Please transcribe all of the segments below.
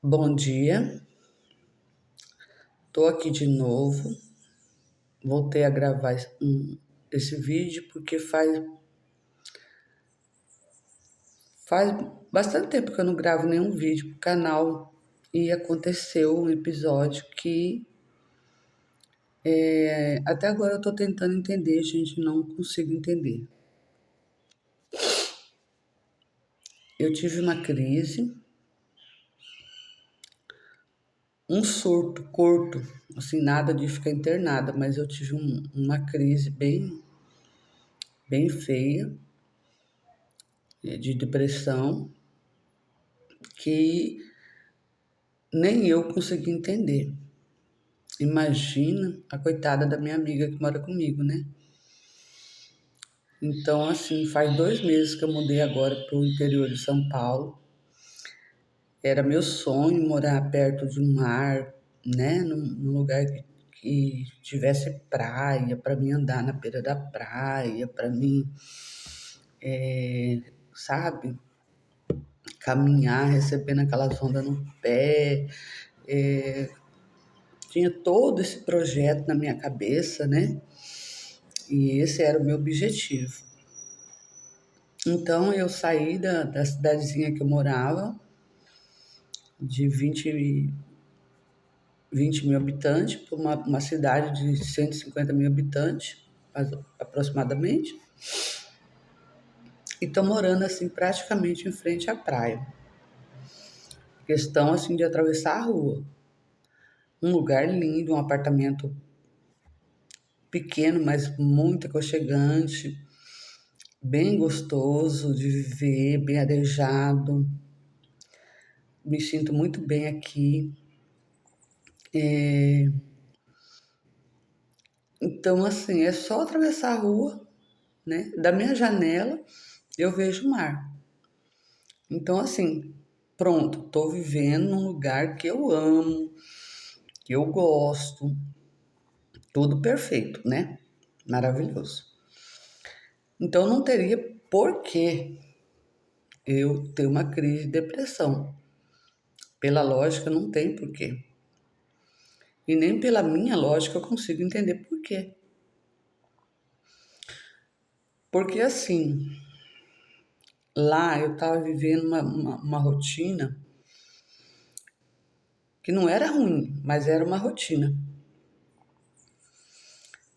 Bom dia, tô aqui de novo. Voltei a gravar esse vídeo porque faz bastante tempo que eu não gravo nenhum vídeo pro canal e aconteceu um episódio que até agora eu tô tentando entender, gente, não consigo entender. Eu tive uma crise, um surto curto, assim, nada de ficar internada, mas eu tive uma crise bem feia, de depressão, que nem eu consegui entender. Imagina a coitada da minha amiga que mora comigo, né? Então, assim, faz 2 meses que eu mudei agora para o interior de São Paulo. Era meu sonho morar perto de um mar, né? Num lugar que tivesse praia, para mim andar na beira da praia, para mim, sabe? Caminhar, recebendo aquelas ondas no pé. É, tinha todo esse projeto na minha cabeça, né? E esse era o meu objetivo. Então eu saí da cidadezinha que eu morava, de 20 mil habitantes, para uma cidade de 150 mil habitantes, aproximadamente. E estou morando assim praticamente em frente à praia. Questão assim de atravessar a rua. Um lugar lindo, um apartamento pequeno, mas muito aconchegante, bem gostoso de viver, bem arejado. Me sinto muito bem aqui. Então, assim, é só atravessar a rua, né? Da minha janela eu vejo o mar. Então, assim, pronto, tô vivendo num lugar que eu amo, que eu gosto, tudo perfeito, né? Maravilhoso. Então, não teria por que eu ter uma crise de depressão. Pela lógica, não tem porquê. E nem pela minha lógica eu consigo entender por quê. Porque, assim, lá eu estava vivendo uma rotina que não era ruim, mas era uma rotina.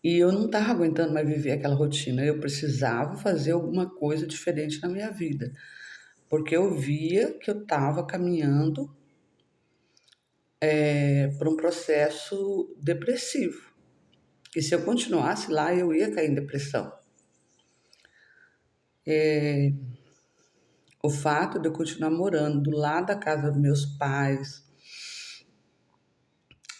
E eu não estava aguentando mais viver aquela rotina. Eu precisava fazer alguma coisa diferente na minha vida, porque eu via que eu estava caminhando para um processo depressivo. E se eu continuasse lá, eu ia cair em depressão. O fato de eu continuar morando do lado da casa dos meus pais,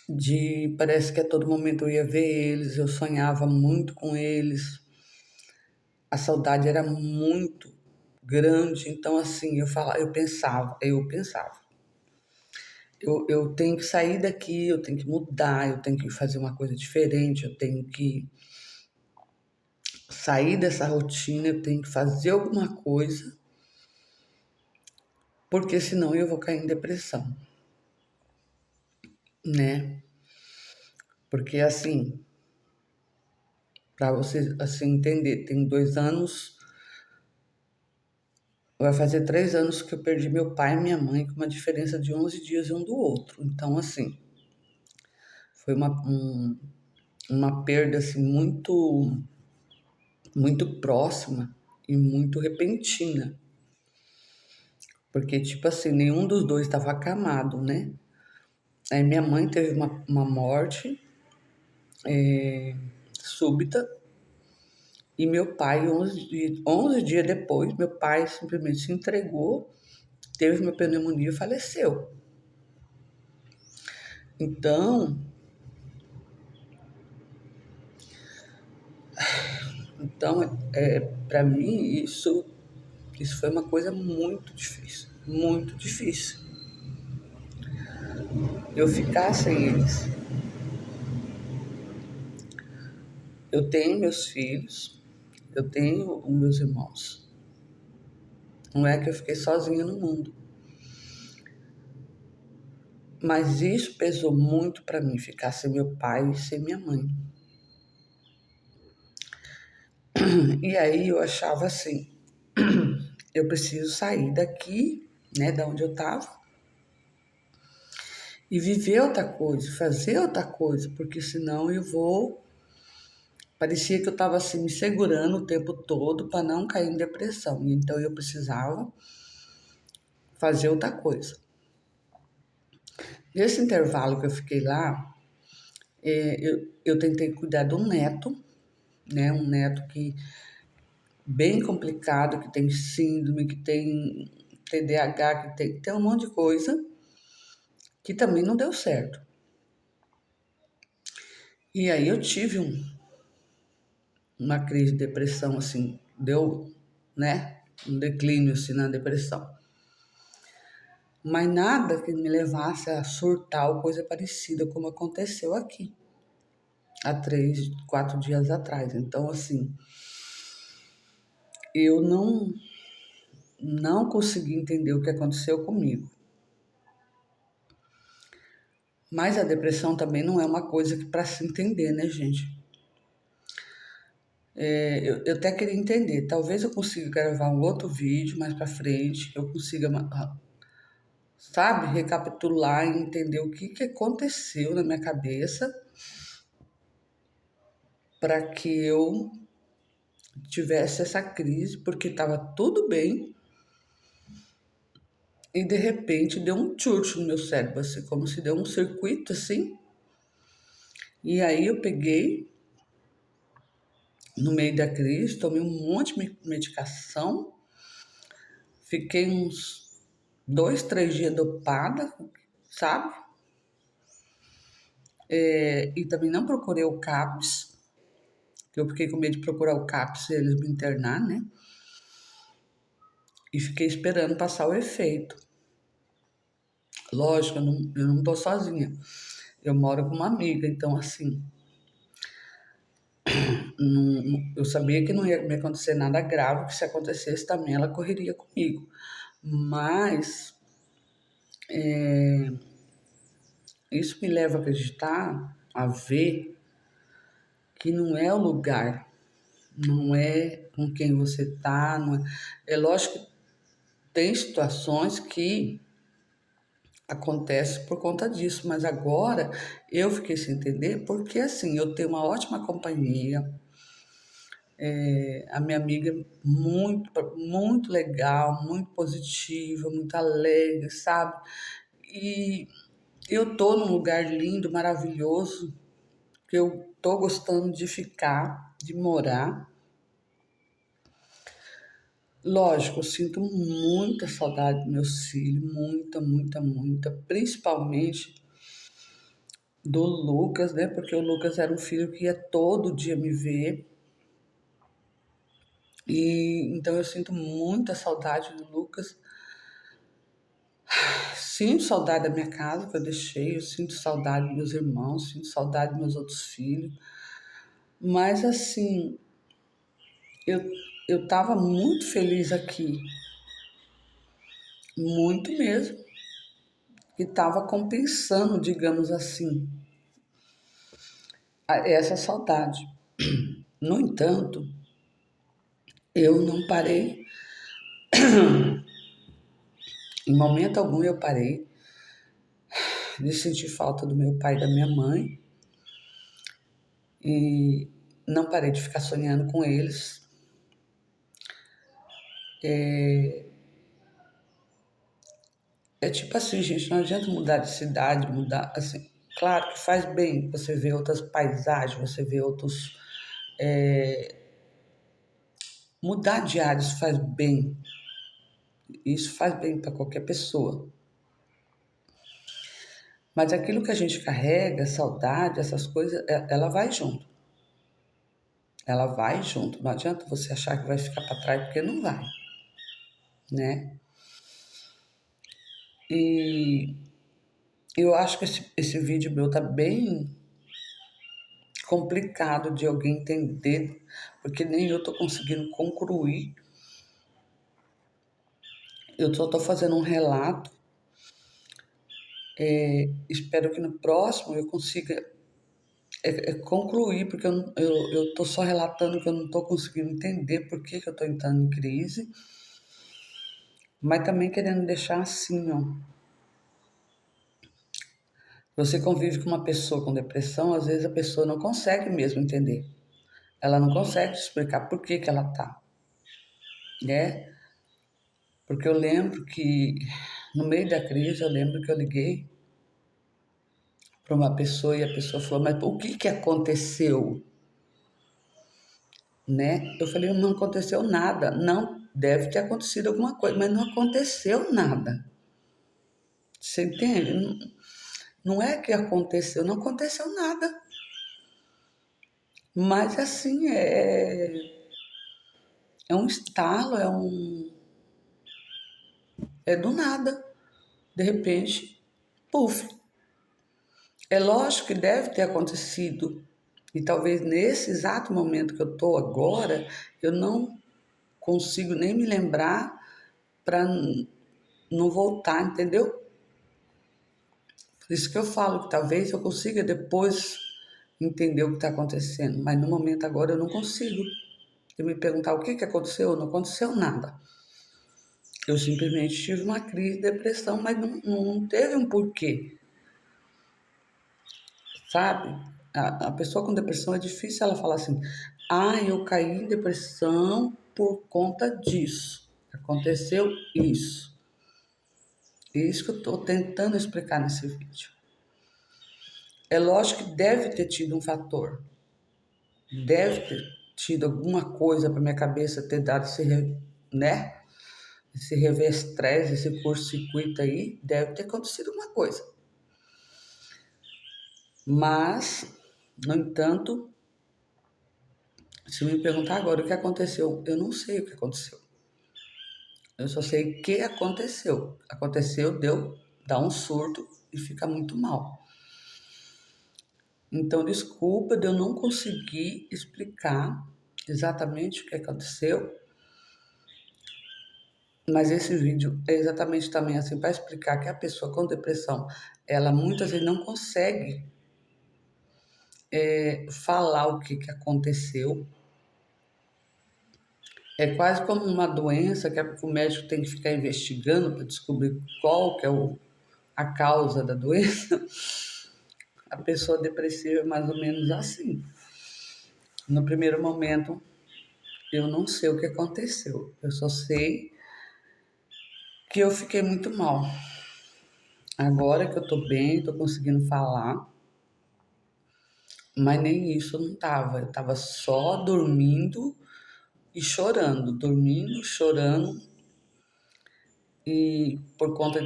de parece que a todo momento eu ia ver eles, eu sonhava muito com eles, a saudade era muito grande, então assim, eu pensava, eu tenho que sair daqui, eu tenho que mudar, eu tenho que fazer uma coisa diferente, eu tenho que sair dessa rotina, eu tenho que fazer alguma coisa, porque senão eu vou cair em depressão, né? Porque assim, para você assim entender, tem 2 anos, vai fazer 3 anos que eu perdi meu pai e minha mãe com uma diferença de 11 dias um do outro. Então, assim, foi uma perda assim muito próxima e muito repentina, porque tipo assim, nenhum dos dois estava acamado, né? Aí minha mãe teve uma morte súbita e meu pai, 11 dias depois, meu pai simplesmente se entregou, teve uma pneumonia e faleceu. Então, para mim, isso foi uma coisa muito difícil, muito difícil. Eu ficar sem eles. Eu tenho meus filhos, eu tenho os meus irmãos. Não é que eu fiquei sozinha no mundo. Mas isso pesou muito para mim, ficar sem meu pai e sem minha mãe. E aí eu achava assim, eu preciso sair daqui, né, da onde eu estava, e viver outra coisa, fazer outra coisa, porque senão eu vou. Parecia que eu estava assim me segurando o tempo todo para não cair em depressão. Então eu precisava fazer outra coisa. Nesse intervalo que eu fiquei lá, eu tentei cuidar do neto, né? Um neto que bem complicado, que tem síndrome, que tem TDAH, que tem um monte de coisa, que também não deu certo. E aí eu tive uma crise de depressão, assim, deu, né? Um declínio assim na depressão. Mas nada que me levasse a surtar ou coisa parecida como aconteceu aqui, há 3, 4 dias atrás. Então, assim, eu não consegui entender o que aconteceu comigo. Mas a depressão também não é uma coisa que para se entender, né, gente? Eu até queria entender. Talvez eu consiga gravar um outro vídeo mais para frente, que eu consiga, sabe, recapitular e entender o que aconteceu na minha cabeça para que eu tivesse essa crise, porque estava tudo bem e de repente deu um chute no meu cérebro, assim, como se deu um circuito assim. E aí eu peguei, no meio da crise, tomei um monte de medicação, fiquei uns 2, 3 dias dopada, sabe? E também não procurei o CAPS, que eu fiquei com medo de procurar o CAPS e eles me internar, né? E fiquei esperando passar o efeito. Lógico, eu não tô sozinha. Eu moro com uma amiga, então assim, eu sabia que não ia me acontecer nada grave, que se acontecesse também ela correria comigo. Mas isso me leva a acreditar, a ver que não é o lugar, não é com quem você tá, não é... É lógico que tem situações que acontecem por conta disso, mas agora eu fiquei sem entender porque assim, eu tenho uma ótima companhia, a minha amiga é muito, muito legal, muito positiva, muito alegre, sabe? E eu tô num lugar lindo, maravilhoso, que eu tô gostando de ficar, de morar. Lógico, eu sinto muita saudade dos meus filhos, muita, muita, muita, principalmente do Lucas, né? Porque o Lucas era um filho que ia todo dia me ver. E então eu sinto muita saudade do Lucas. Sinto saudade da minha casa que eu deixei, eu sinto saudade dos meus irmãos, sinto saudade dos meus outros filhos. Mas assim, eu, eu tava muito feliz aqui, muito mesmo, e tava compensando, digamos assim, essa saudade. No entanto, eu não parei, em momento algum eu parei de sentir falta do meu pai e da minha mãe, e não parei de ficar sonhando com eles. É tipo assim, gente, não adianta mudar de cidade, mudar assim. Claro que faz bem você ver outras paisagens, você ver outros. Mudar de áreas faz bem. Isso faz bem para qualquer pessoa. Mas aquilo que a gente carrega, saudade, essas coisas, ela vai junto. Ela vai junto. Não adianta você achar que vai ficar para trás, porque não vai, né? E eu acho que esse vídeo meu tá bem complicado de alguém entender, porque nem eu tô conseguindo concluir. Eu só tô fazendo um relato Espero que no próximo eu consiga concluir, porque eu tô só relatando que eu não estou conseguindo entender por que que eu estou entrando em crise, mas também querendo deixar assim, ó. Você convive com uma pessoa com depressão, às vezes a pessoa não consegue mesmo entender. Ela não consegue te explicar por que que ela tá, né? Porque eu lembro que no meio da crise, eu lembro que eu liguei para uma pessoa e a pessoa falou: "Mas o que que aconteceu?", né? Eu falei: "Não aconteceu nada". Não, deve ter acontecido alguma coisa, mas não aconteceu nada. Você entende? Não é que aconteceu, não aconteceu nada. Mas assim, é um estalo, é do nada. De repente, puf. É lógico que deve ter acontecido. E talvez nesse exato momento que eu estou agora, eu não consigo nem me lembrar para não voltar, entendeu? Por isso que eu falo que talvez eu consiga depois entender o que está acontecendo, mas no momento agora eu não consigo. Eu me perguntar o que que aconteceu, não aconteceu nada. Eu simplesmente tive uma crise de depressão, mas não teve um porquê, sabe? A pessoa com depressão é difícil ela falar assim: ah, eu caí em depressão por conta disso. Aconteceu isso. É isso que eu estou tentando explicar nesse vídeo. É lógico que deve ter tido um fator, deve ter tido alguma coisa para minha cabeça ter dado né? Esse revestrez, esse curto-circuito aí, deve ter acontecido alguma coisa. Mas, no entanto, se me perguntar agora o que aconteceu, eu não sei o que aconteceu. Eu só sei o que aconteceu. Aconteceu, dá um surto e fica muito mal. Então, desculpa de eu não conseguir explicar exatamente o que aconteceu, mas esse vídeo é exatamente também assim para explicar que a pessoa com depressão, ela muitas vezes não consegue falar o que aconteceu. É quase como uma doença que o médico tem que ficar investigando para descobrir qual que é a causa da doença. A pessoa depressiva é mais ou menos assim. No primeiro momento, eu não sei o que aconteceu. Eu só sei que eu fiquei muito mal. Agora que eu tô bem, tô conseguindo falar, mas nem isso eu não tava. Eu tava só dormindo e chorando, dormindo, chorando. E por conta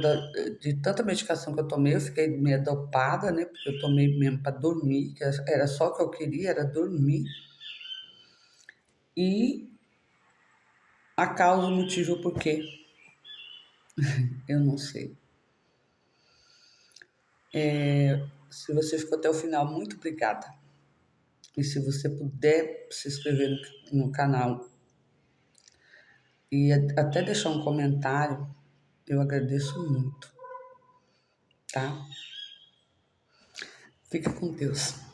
de tanta medicação que eu tomei, eu fiquei meio dopada, né? Porque eu tomei mesmo para dormir, que era só o que eu queria, era dormir. E a causa, o motivo, o porquê, eu não sei. Se você ficou até o final, muito obrigada. E se você puder se inscrever no canal e até deixar um comentário, eu agradeço muito, tá? Fica com Deus.